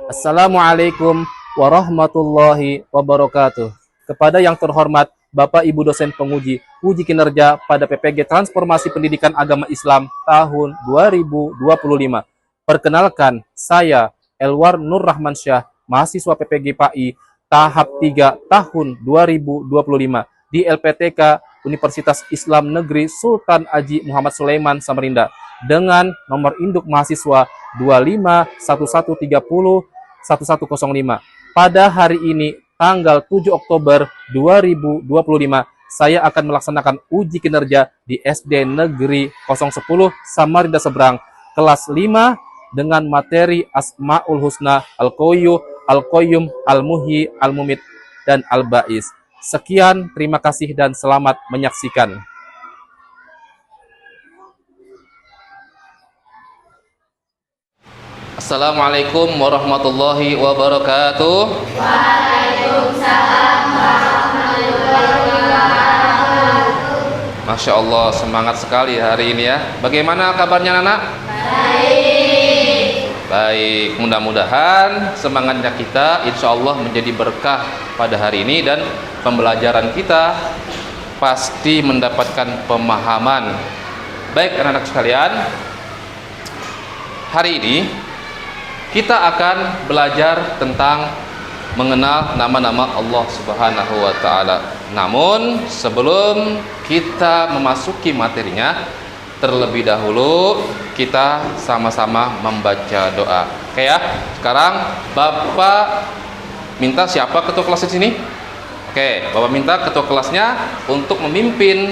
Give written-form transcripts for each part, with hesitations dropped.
Assalamualaikum warahmatullahi wabarakatuh. Kepada yang terhormat Bapak Ibu dosen penguji uji kinerja pada PPG Transformasi Pendidikan Agama Islam tahun 2025. Perkenalkan, saya Elwar Nur Rahmansyah, mahasiswa PPG PAI tahap 3 tahun 2025 di LPTK Universitas Islam Negeri Sultan Haji Muhammad Sulaiman Samarinda dengan nomor induk mahasiswa 2511301105. Pada hari ini, tanggal 7 Oktober 2025, saya akan melaksanakan uji kinerja di SD Negeri 010 Samarinda Seberang, kelas 5 dengan materi Asmaul Husna, Al-Qayyum, Al-Qayyum, Al-Muhyi, Al-Mumit, dan Al-Ba'is. Sekian, terima kasih dan selamat menyaksikan. Assalamualaikum warahmatullahi wabarakatuh. Waalaikumsalam warahmatullahi wabarakatuh. Masya Allah, semangat sekali hari ini ya. Bagaimana kabarnya anak? Baik. Baik, mudah-mudahan semangatnya kita insya Allah menjadi berkah pada hari ini dan pembelajaran kita pasti mendapatkan pemahaman. Baik anak-anak sekalian, hari ini kita akan belajar tentang mengenal nama-nama Allah Subhanahu wa Ta'ala. Namun sebelum kita memasuki materinya, terlebih dahulu kita sama-sama membaca doa. Oke ya. Sekarang Bapak minta siapa ketua kelas di sini? Oke, Bapak minta ketua kelasnya untuk memimpin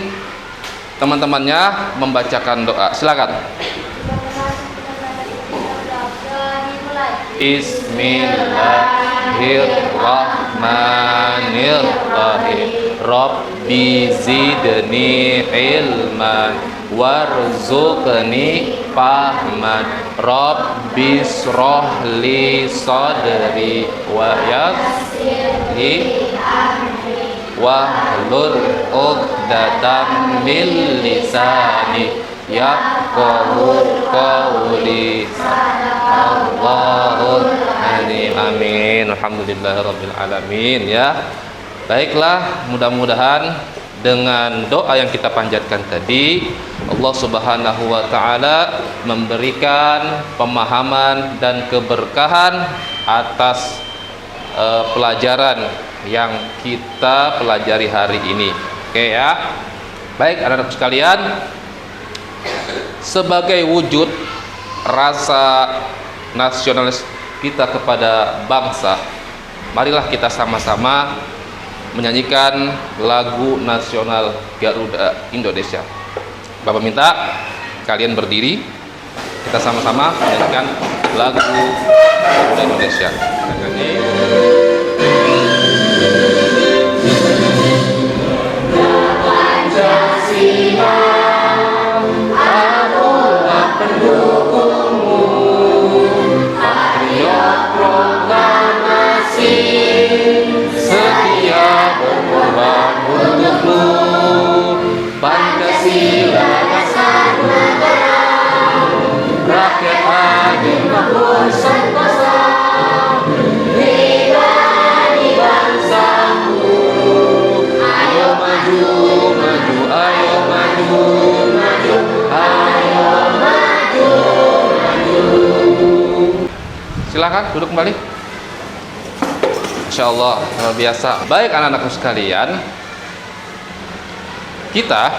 teman-temannya membacakan doa. Silakan. Bismillahirrahmanirrahim. Rabbi zidni ilman warzuqni fahman. Rabbi shrah li sadri wa yassir li amri wahlul 'uqdatam min lisani yafqahu qawli. Allahul amin. Alhamdulillahirabbil alamin ya. Baiklah, mudah-mudahan dengan doa yang kita panjatkan tadi Allah Subhanahu wa Ta'ala memberikan pemahaman dan keberkahan atas pelajaran yang kita pelajari hari ini. Oke ya. Baik anak-anak sekalian, sebagai wujud rasa nasionalis kita kepada bangsa, marilah kita sama-sama menyanyikan lagu nasional Garuda Indonesia. Bapak minta kalian berdiri, kita sama-sama menyanyikan lagu Garuda Indonesia. Silakan duduk kembali. Insya Allah luar biasa. Baik anak-anakku sekalian, kita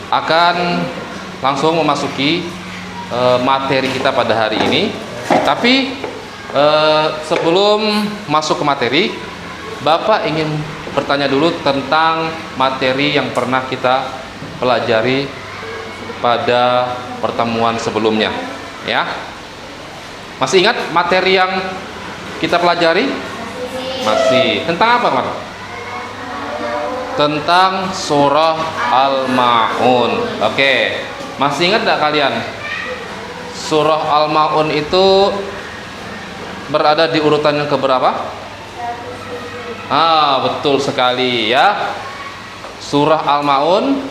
akan langsung memasuki materi kita pada hari ini. Tapi sebelum masuk ke materi, Bapak ingin bertanya dulu tentang materi yang pernah kita pelajari pada pertemuan sebelumnya, ya. Masih ingat materi yang kita pelajari? Masih. Tentang apa, Mar? Tentang surah Al-Ma'un. Oke. Masih ingat enggak kalian? Surah Al-Ma'un itu berada di urutan yang keberapa? Betul sekali ya. Surah Al-Ma'un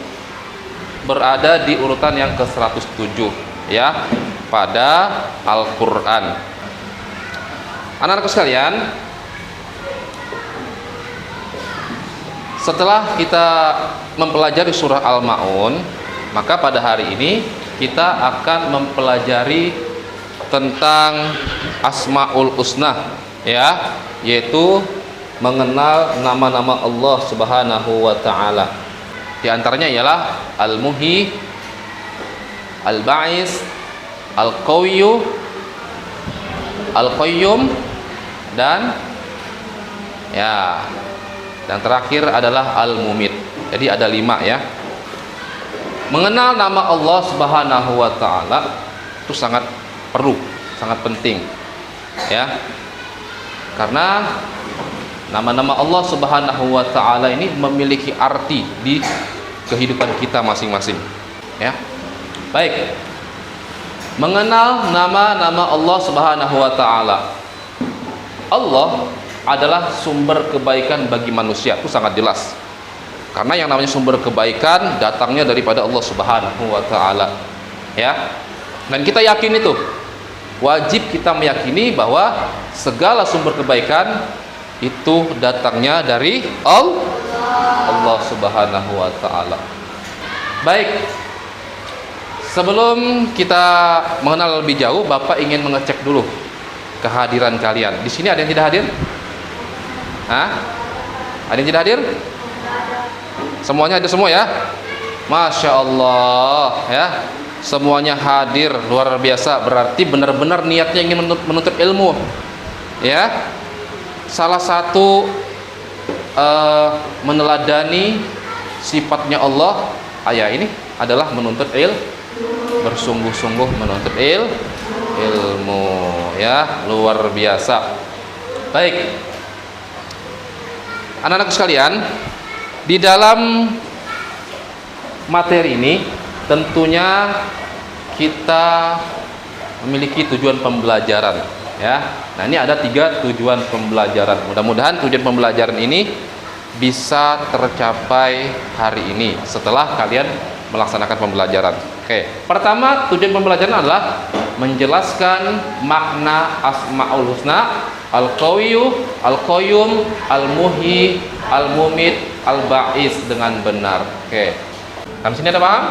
berada di urutan yang ke-107 ya pada Al-Qur'an. Anak-anakku sekalian, setelah kita mempelajari surah Al-Maun, maka pada hari ini kita akan mempelajari tentang Asmaul Husna, ya, yaitu mengenal nama-nama Allah Subhanahu wa taala. Di antaranya ialah Al-Muhyi, Al-Ba'is, Al-Qawiyyu, Al-Qayyum, dan terakhir adalah Al-Mumit. Jadi ada 5 ya. Mengenal nama Allah Subhanahu wa taala itu sangat perlu, sangat penting. Ya. Karena nama-nama Allah Subhanahu wa taala ini memiliki arti di kehidupan kita masing-masing. Ya. Baik. Mengenal nama-nama Allah Subhanahu wa taala. Allah adalah sumber kebaikan bagi manusia, itu sangat jelas. Karena yang namanya sumber kebaikan datangnya daripada Allah Subhanahu wa taala. Ya. Dan kita yakin itu. Wajib kita meyakini bahwa segala sumber kebaikan itu datangnya dari Allah Subhanahu wa taala. Baik. Sebelum kita mengenal lebih jauh, Bapak ingin mengecek dulu kehadiran kalian. Di sini ada yang tidak hadir? Hah? Ada yang tidak hadir? Semuanya ada semua ya? Masya Allah ya. Semuanya hadir, luar biasa. Berarti benar-benar niatnya ingin menuntut ilmu. Ya. Salah satu meneladani sifatnya Allah ini adalah menuntut bersungguh-sungguh menuntut ilmu, ya, luar biasa. Baik, anak-anakku sekalian, di dalam materi ini tentunya kita memiliki tujuan pembelajaran, ya. Nah, ini ada 3 tujuan pembelajaran. Mudah-mudahan tujuan pembelajaran ini bisa tercapai hari ini setelah kalian melaksanakan pembelajaran. Oke. Pertama, tujuan pembelajaran adalah menjelaskan makna Asmaul Husna, Al-Qawiyyu, Al-Qayyum, Al-Muhyi, Al-Mumit, Al-Ba'is dengan benar. Oke. Sampai sini ada paham?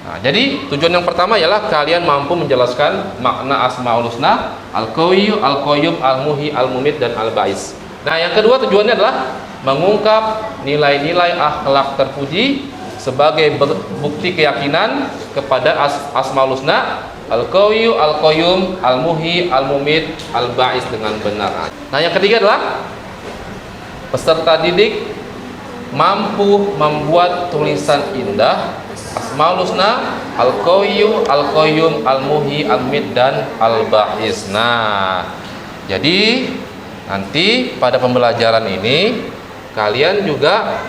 Nah, jadi tujuan yang pertama ialah kalian mampu menjelaskan makna Asmaul Husna, Al-Qawiyyu, Al-Qayyum, Al-Muhyi, Al-Mumit, dan Al-Ba'is. Nah, yang kedua tujuannya adalah mengungkap nilai-nilai akhlak terpuji sebagai bukti keyakinan kepada Asmaul Husna, Al-Qawiyyu, Al-Qayyum, Al-Muhyi, Al-Mumit, Al-Ba'is dengan benar. Nah, yang ketiga adalah peserta didik mampu membuat tulisan indah Asmaul Husna, Al-Qawiyyu, Al-Qayyum, Al-Muhyi, Al-Mumit, dan Al-Ba'is. Nah, jadi nanti pada pembelajaran ini kalian juga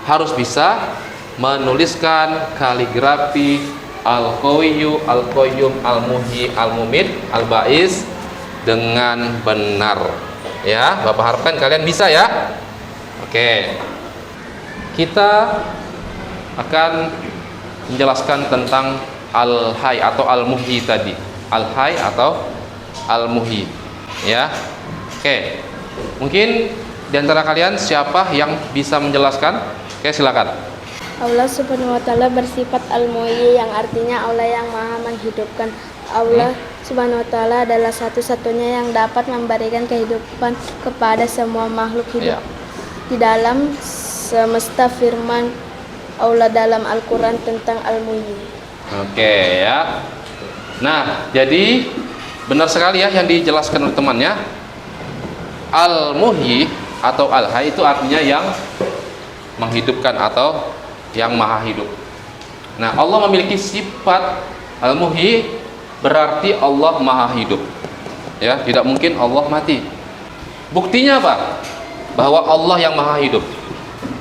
harus bisa menuliskan kaligrafi Al-Qawiyyu, Al-Qayyum, Al-Muhyi, Al-Mumit, Al-Ba'is dengan benar. Ya, Bapak harapkan kalian bisa ya. Oke. Kita akan menjelaskan tentang Al-Hayy atau Al-Muhyi tadi. Al-Hayy atau Al-Muhyi. Ya. Oke. Mungkin di antara kalian siapa yang bisa menjelaskan? Oke, silakan. Allah Subhanahu wa taala bersifat Al-Muhyi yang artinya Allah yang Maha menghidupkan. Allah Subhanahu wa taala adalah satu-satunya yang dapat memberikan kehidupan kepada semua makhluk hidup. Di dalam semesta firman Allah dalam Al-Qur'an tentang Al-Muhyi. Oke ya. Nah, jadi benar sekali ya yang dijelaskan oleh temannya. Al-Muhyi atau Al-Hayy itu artinya yang menghidupkan atau yang maha hidup. Nah, Allah memiliki sifat Al-Muhyi berarti Allah maha hidup. Ya, tidak mungkin Allah mati. Buktinya apa? Bahwa Allah yang maha hidup.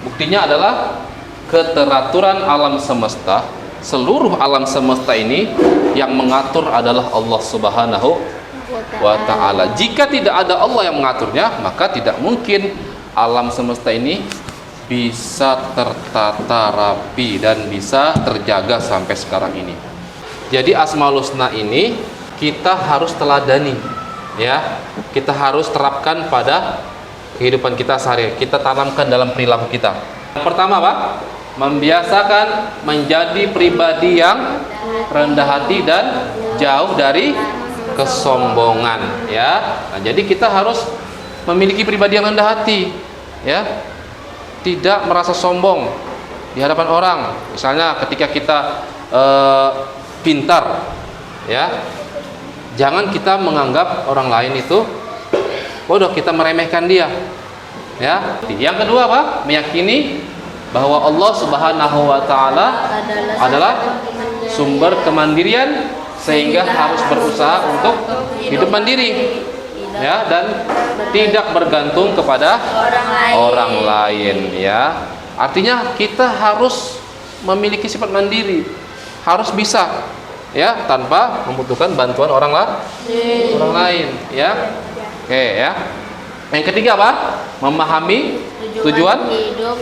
Buktinya adalah keteraturan alam semesta. Seluruh alam semesta ini yang mengatur adalah Allah Subhanahu wa ta'ala. Jika tidak ada Allah yang mengaturnya, maka tidak mungkin alam semesta ini bisa tertata rapi dan bisa terjaga sampai sekarang ini. Jadi Asmaul Husna ini kita harus teladani, ya, kita harus terapkan pada kehidupan kita sehari-hari. Kita tanamkan dalam perilaku kita. Yang pertama apa? Membiasakan menjadi pribadi yang rendah hati dan jauh dari kesombongan, ya. Nah, jadi kita harus memiliki pribadi yang rendah hati, ya. Tidak merasa sombong di hadapan orang. Misalnya ketika kita pintar, ya. Jangan kita menganggap orang lain itu bodoh, kita meremehkan dia, ya. Yang kedua apa? Meyakini bahwa Allah Subhanahu wa taala adalah sumber kemandirian, sehingga harus berusaha untuk hidup mandiri, ya, dan tidak bergantung kepada orang lain, ya. Artinya kita harus memiliki sifat mandiri, harus bisa, ya, tanpa membutuhkan bantuan orang lain, ya. Oke, ya. Yang ketiga apa? Memahami tujuan hidup.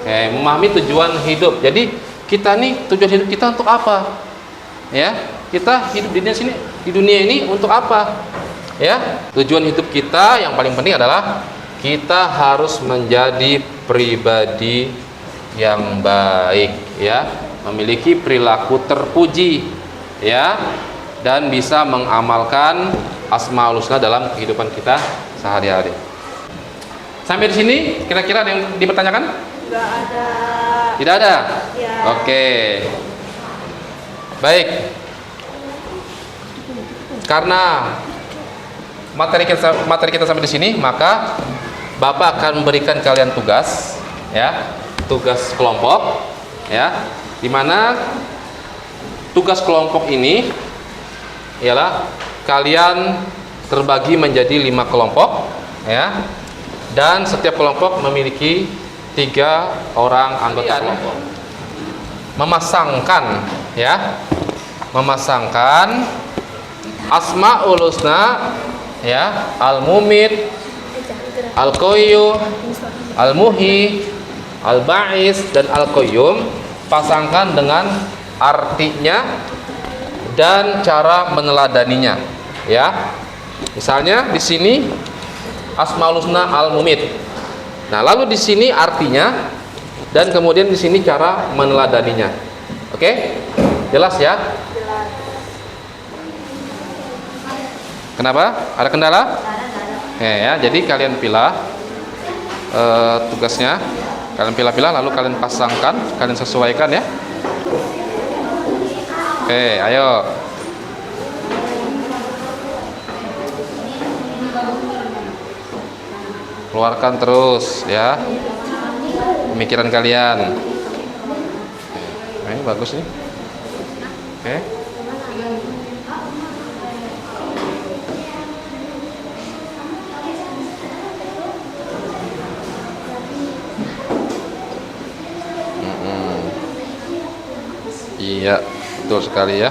Memahami tujuan hidup. Jadi kita nih, tujuan hidup kita untuk apa? Ya, kita hidup di dunia ini untuk apa? Ya, tujuan hidup kita yang paling penting adalah kita harus menjadi pribadi yang baik, ya, memiliki perilaku terpuji, ya, dan bisa mengamalkan Asmaul Husna dalam kehidupan kita sehari-hari. Sampai di sini kira-kira ada yang dipertanyakan? Tidak ada. Tidak ada? Ya. Oke. Baik. Karena materi kita sampai di sini, maka Bapak akan memberikan kalian tugas, ya, tugas kelompok, ya, dimana tugas kelompok ini ialah kalian terbagi menjadi 5 kelompok, ya, dan setiap kelompok memiliki 3 orang anggota kelompok. Memasangkan Asmaul Husna, ya, Al-Mumit, Al-Qayyum, Al-Muhyi, Al-Ba'is, dan Al-Qayyum, pasangkan dengan artinya dan cara meneladaninya, ya. Misalnya di sini Asmaul Husna Al-Mumit. Nah, lalu di sini artinya dan kemudian di sini cara meneladaninya. Oke? Jelas ya? Jelas. Kenapa? Ada kendala? Ya, jadi kalian pilih tugasnya. Kalian pilih-pilih lalu kalian pasangkan, kalian sesuaikan, ya. Oke, ayo. Keluarkan terus, ya, pemikiran kalian. Nah, ini bagus nih. Oke. Iya, betul sekali, ya.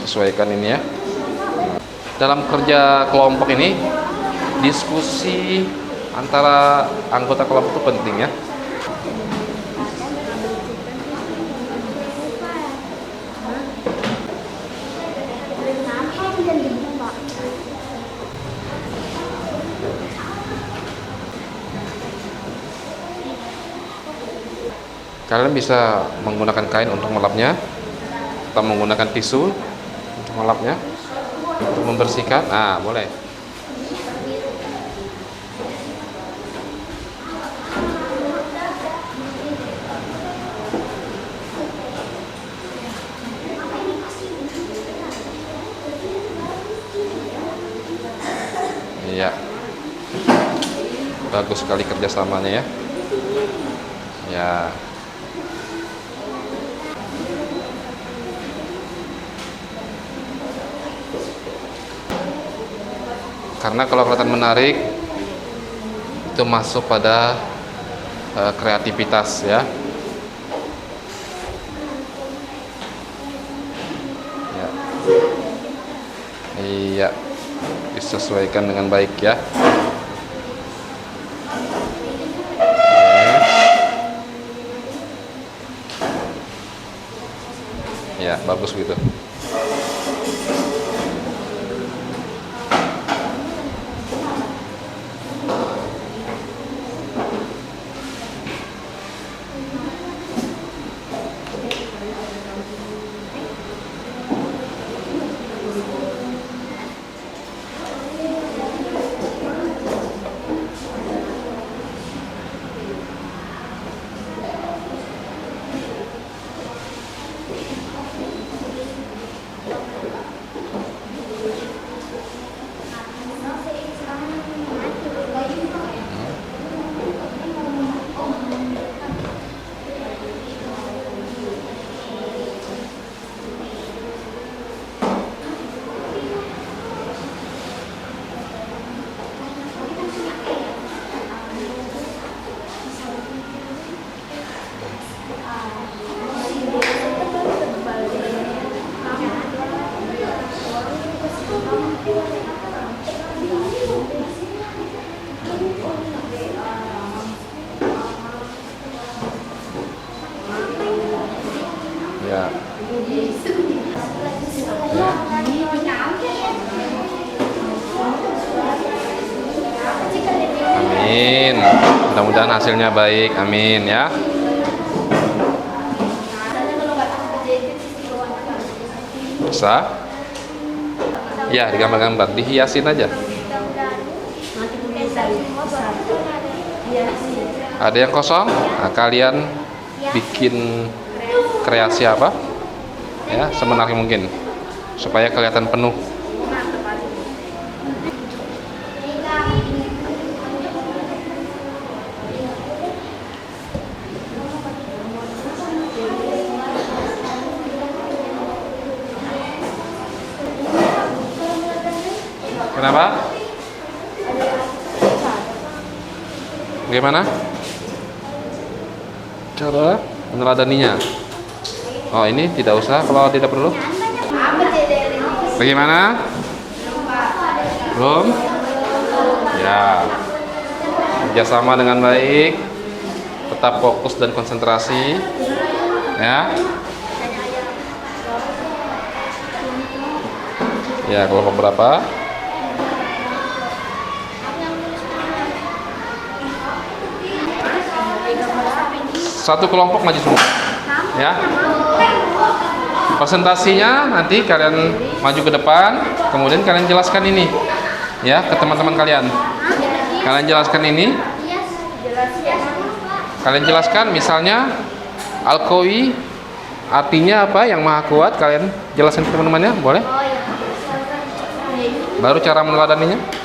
Sesuaikan ini, ya. Dalam kerja kelompok ini, diskusi antara anggota kelompok itu penting, ya. Kalian bisa menggunakan kain untuk melapnya, atau menggunakan tisu untuk melapnya, untuk membersihkan. Nah, boleh. Iya, bagus sekali kerjasamanya, ya. Ya. Karena kalau kelihatan menarik itu masuk pada kreativitas, ya. Ya. Iya, disesuaikan dengan baik, ya. Ya, bagus gitu. Mudah-mudahan hasilnya baik. Amin ya. Bisa? Ya, digambar-gambar, dihiasin aja. Ada yang kosong? Nah, kalian bikin kreasi apa? Ya, semenarik mungkin supaya kelihatan penuh. Kenapa? Gimana? Cara meneladaninya. Oh, ini tidak usah kalau tidak perlu. Bagaimana? Belum? Ya. Kerjasama dengan baik. Tetap fokus dan konsentrasi. Ya. Ya, kelompok berapa? Satu kelompok maju semua. Ya. Presentasinya nanti kalian maju ke depan, kemudian kalian jelaskan ini ya ke teman-teman kalian. Kalian jelaskan ini. Kalian jelaskan misalnya Al-Qawi artinya apa, yang maha kuat, kalian jelaskan ke teman-temannya, boleh? Baru cara meneladaninya.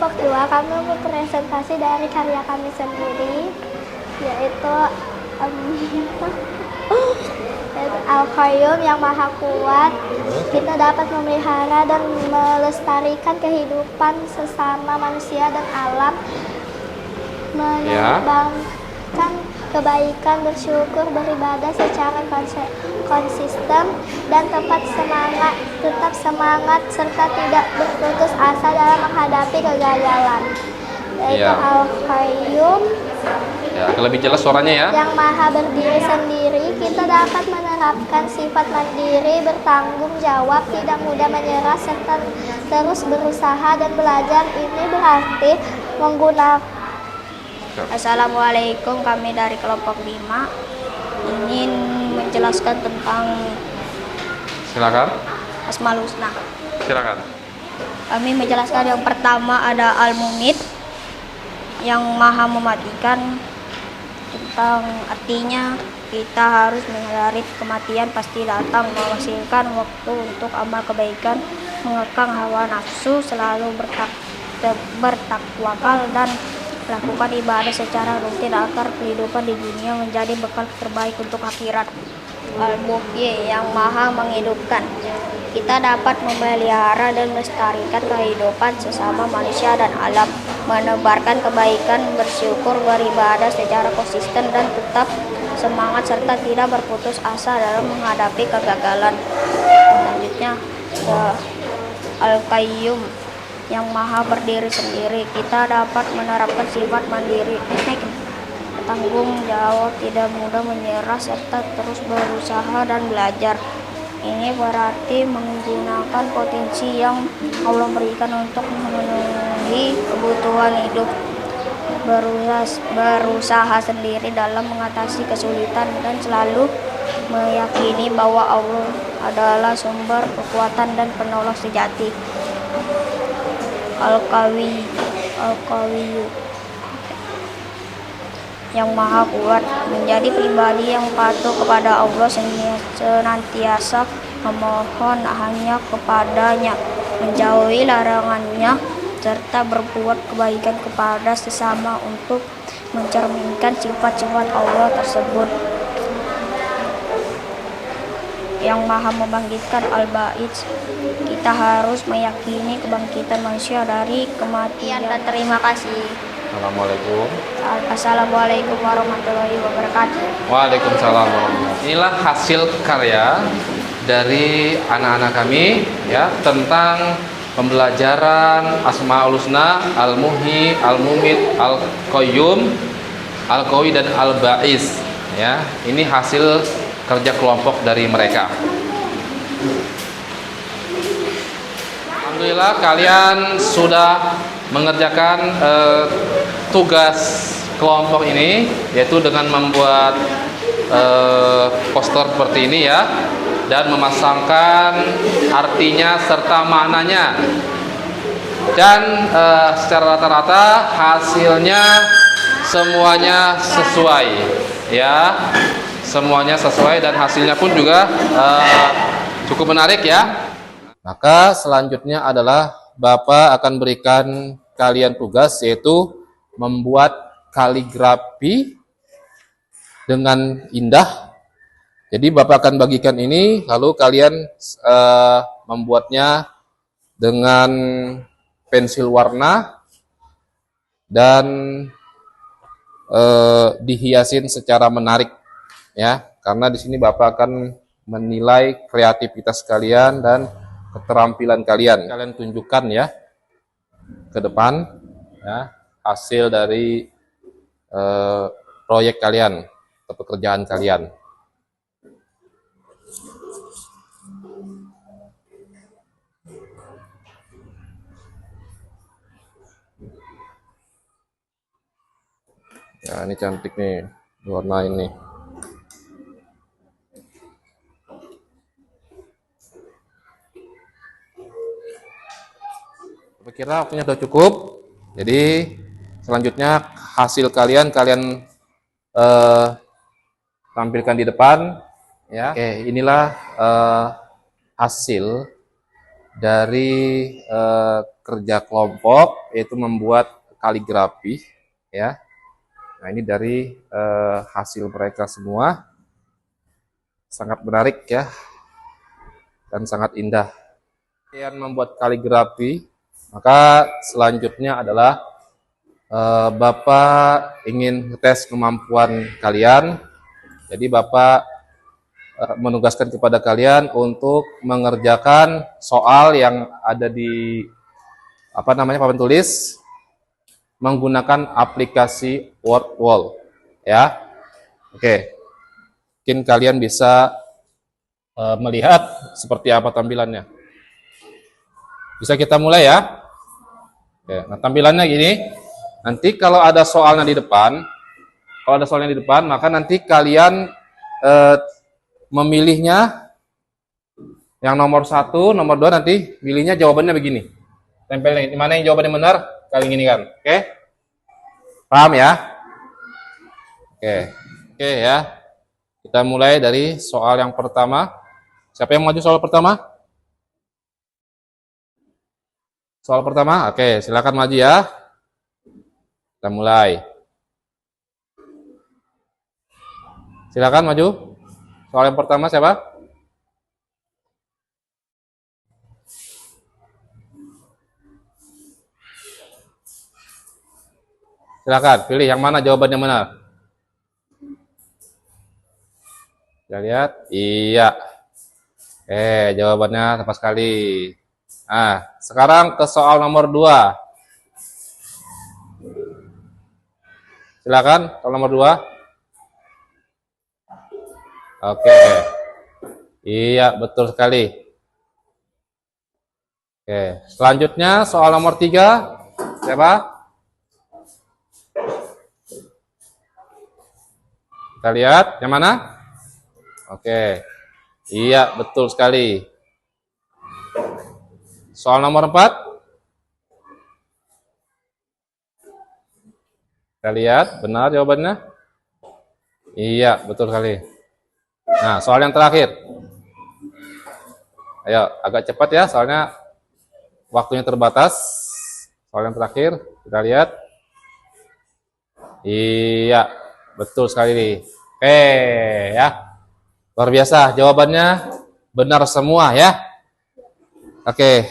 kelompok 2 kami presentasi dari karya kami sendiri, yaitu Al-Qayyum yang Maha Kuat. Kita dapat memelihara dan melestarikan kehidupan sesama manusia dan alam, menyumbangkan kebaikan, bersyukur, beribadah secara konsisten dan tetap semangat serta tidak berputus asa dalam menghadapi kegagalan. Yaitu Al-Qayyum lebih jelas suaranya ya. Yang Maha berdiri sendiri. Kita dapat menerapkan sifat mandiri, bertanggung jawab, tidak mudah menyerah, serta terus berusaha dan belajar. Ini berarti menggunakan. Assalamualaikum, kami dari kelompok 5 ingin menjelaskan tentang Silakan. Asmaul Husna. Silakan. Kami menjelaskan yang pertama ada Al-Mumit yang Maha mematikan, tentang artinya kita harus menyadari kematian pasti datang, menghasilkan waktu untuk amal kebaikan, mengekang hawa nafsu, selalu bertakwakal dan lakukan ibadah secara rutin agar kehidupan di dunia menjadi bekal terbaik untuk akhirat. Al-Muhyi, yang maha menghidupkan. Kita dapat memelihara dan melestarikan kehidupan sesama manusia dan alam, menebarkan kebaikan, bersyukur, beribadah secara konsisten dan tetap semangat serta tidak berputus asa dalam menghadapi kegagalan. Selanjutnya, Al-Qayyum, yang maha berdiri sendiri. Kita dapat menerapkan sifat mandiri, tanggung jawab, tidak mudah menyerah, serta terus berusaha dan belajar. Ini berarti menggunakan potensi yang Allah berikan untuk memenuhi kebutuhan hidup, berusaha sendiri dalam mengatasi kesulitan, dan selalu meyakini bahwa Allah adalah sumber kekuatan dan penolong sejati. Al-Qawi, yang maha kuat, menjadi pribadi yang patuh kepada Allah, senantiasa memohon hanya kepadanya, menjauhi larangannya, serta berbuat kebaikan kepada sesama untuk mencerminkan sifat-sifat Allah tersebut. Yang maha membangkitkan, Al-Ba'its, kita harus meyakini kebangkitan manusia dari kematian. Dan terima kasih. Assalamualaikum warahmatullahi wabarakatuh. Waalaikumsalam warahmatullahi wabarakatuh. Inilah hasil karya dari anak-anak kami ya, tentang pembelajaran Asmaul Husna, Al-Muhyi, Al-Mumit, Al-Qayyum, Al-Qawi dan Al-Ba'is ya. Ini hasil kerja kelompok dari mereka. Alhamdulillah kalian sudah mengerjakan tugas kelompok ini, yaitu dengan membuat poster seperti ini ya, dan memasangkan artinya serta maknanya. Dan secara rata-rata hasilnya semuanya sesuai ya, semuanya sesuai, dan hasilnya pun juga cukup menarik ya. Maka selanjutnya adalah Bapak akan berikan kalian tugas, yaitu membuat kaligrafi dengan indah. Jadi Bapak akan bagikan ini, lalu kalian membuatnya dengan pensil warna dan dihiasin secara menarik ya, karena di sini Bapak akan menilai kreativitas kalian dan keterampilan kalian. Kalian tunjukkan ya ke depan ya hasil dari proyek kalian atau pekerjaan kalian. Ya, ini cantik nih warna ini. Saya kira waktunya sudah cukup. Jadi selanjutnya hasil kalian tampilkan di depan ya. Oke, inilah hasil dari kerja kelompok, yaitu membuat kaligrafi ya. Nah, ini dari hasil mereka semua. Sangat menarik ya, dan sangat indah. Kalian membuat kaligrafi, maka selanjutnya adalah Bapak ingin tes kemampuan kalian. Jadi Bapak menugaskan kepada kalian untuk mengerjakan soal yang ada di papan tulis menggunakan aplikasi WordWall ya. Oke. Mungkin kalian bisa melihat seperti apa tampilannya. Bisa kita mulai ya. Oke, nah tampilannya gini. Nanti kalau ada soalnya di depan, maka nanti kalian memilihnya yang nomor 1, nomor 2, nanti pilihnya jawabannya begini. Tempelnya mana yang jawabannya benar, kalian gini kan. Oke? Paham ya? Oke. Oke ya. Kita mulai dari soal yang pertama. Siapa yang maju soal pertama? Soal pertama? Oke, silakan maju ya. Kita mulai. Silakan maju. Soal yang pertama siapa? Silakan, pilih yang mana, jawabannya mana? Kita lihat. Iya. Jawabannya tepat sekali. Nah, sekarang ke soal nomor 2. Silakan, soal nomor 2. Oke. Iya, betul sekali. Oke, selanjutnya soal nomor 3. Siapa? Kita lihat, yang mana? Oke. Iya, betul sekali. Soal nomor 4. Kita lihat, benar jawabannya? Iya, betul sekali. Nah, soal yang terakhir. Ayo, agak cepat ya, soalnya waktunya terbatas. Soal yang terakhir, kita lihat. Iya, betul sekali. Oke, ya. Luar biasa, jawabannya benar semua ya. Oke.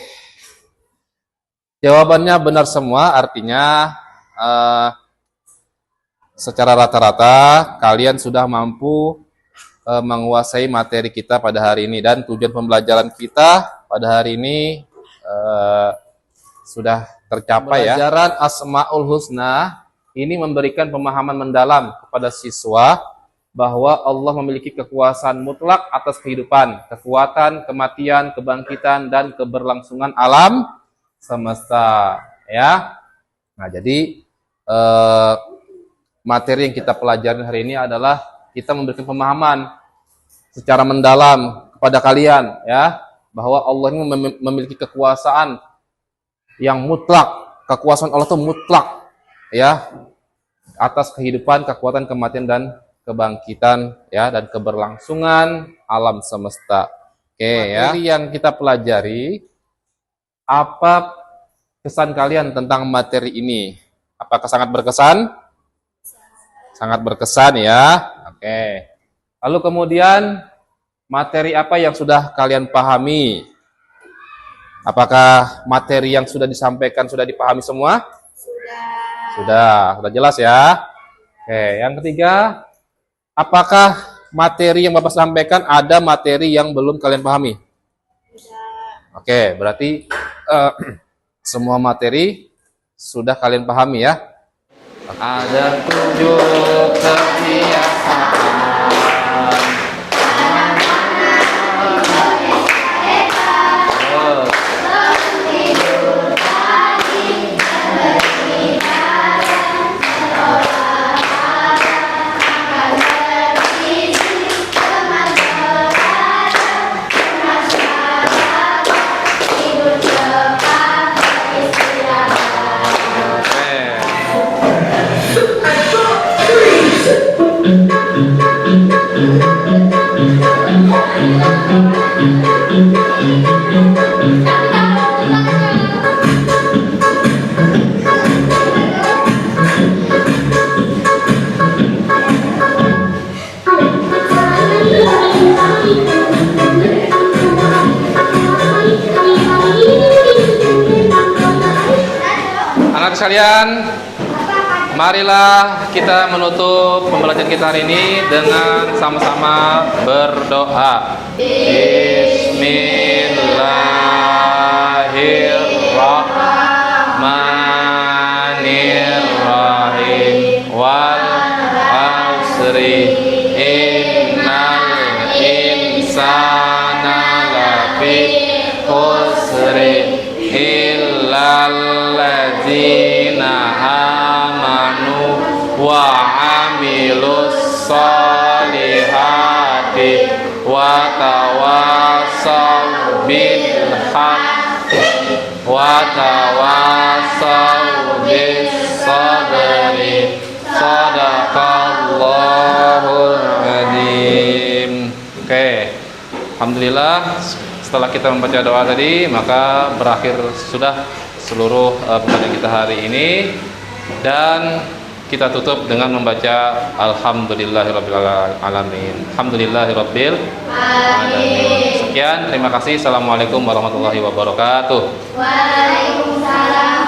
Jawabannya benar semua, artinya secara rata-rata kalian sudah mampu menguasai materi kita pada hari ini, dan tujuan pembelajaran kita pada hari ini sudah tercapai ya. Pembelajaran Asmaul Husna ini memberikan pemahaman mendalam kepada siswa bahwa Allah memiliki kekuasaan mutlak atas kehidupan, kekuatan, kematian, kebangkitan, dan keberlangsungan alam semesta ya. Nah, jadi materi yang kita pelajari hari ini adalah kita memberikan pemahaman secara mendalam kepada kalian ya, bahwa Allah ini memiliki kekuasaan yang mutlak. Kekuasaan Allah itu mutlak ya, atas kehidupan, kekuatan, kematian, dan kebangkitan ya, dan keberlangsungan alam semesta. Oke ya. Materi yang kita pelajari, apa kesan kalian tentang materi ini? Apakah sangat berkesan? Sangat berkesan ya. Oke. Lalu kemudian materi apa yang sudah kalian pahami? Apakah materi yang sudah disampaikan sudah dipahami semua? Sudah jelas ya. Oke, yang ketiga, apakah materi yang Bapak sampaikan ada materi yang belum kalian pahami? Oke, berarti semua materi sudah kalian pahami ya. Ada 7 kebiasaan. Anak sekalian, marilah kita menutup pembelajaran kita hari ini dengan sama-sama berdoa. Bismillahirrahmanirrahim. Wal asri innal insana lafi khusri illal ladzina amanu wa amilus solihati wa tawasaw bil haqqi wa tawasaw bis sabri. Sadaqallahu Alhamdulillah setelah kita membaca doa tadi maka berakhir sudah seluruh pembelajaran kita hari ini, dan kita tutup dengan membaca Alhamdulillahirabbil alamin. Alhamdulillahirabbil alamin. Sekian, terima kasih. Assalamualaikum warahmatullahi wabarakatuh. Waalaikumsalam.